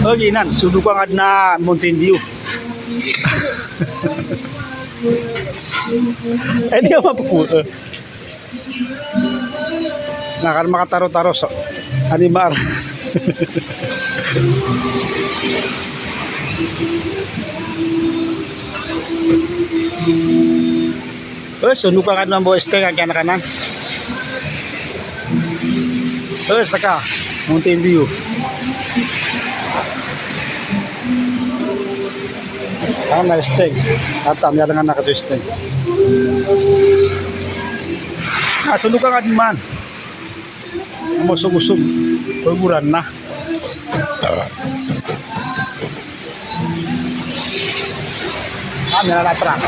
Oh, ginan, sudu ka nga na Mountain View. Eh, di ka mapuputo. Nakan makataro-taro sa animar. Oh, sudu ka nga na mo este nga kanan. Oh, saka Mountain View. Ang na-steg. At amya lang nga nakatwisteg. Sundo ka nga din man. Ang usog-usog. Pagburan na. Amya na na-track.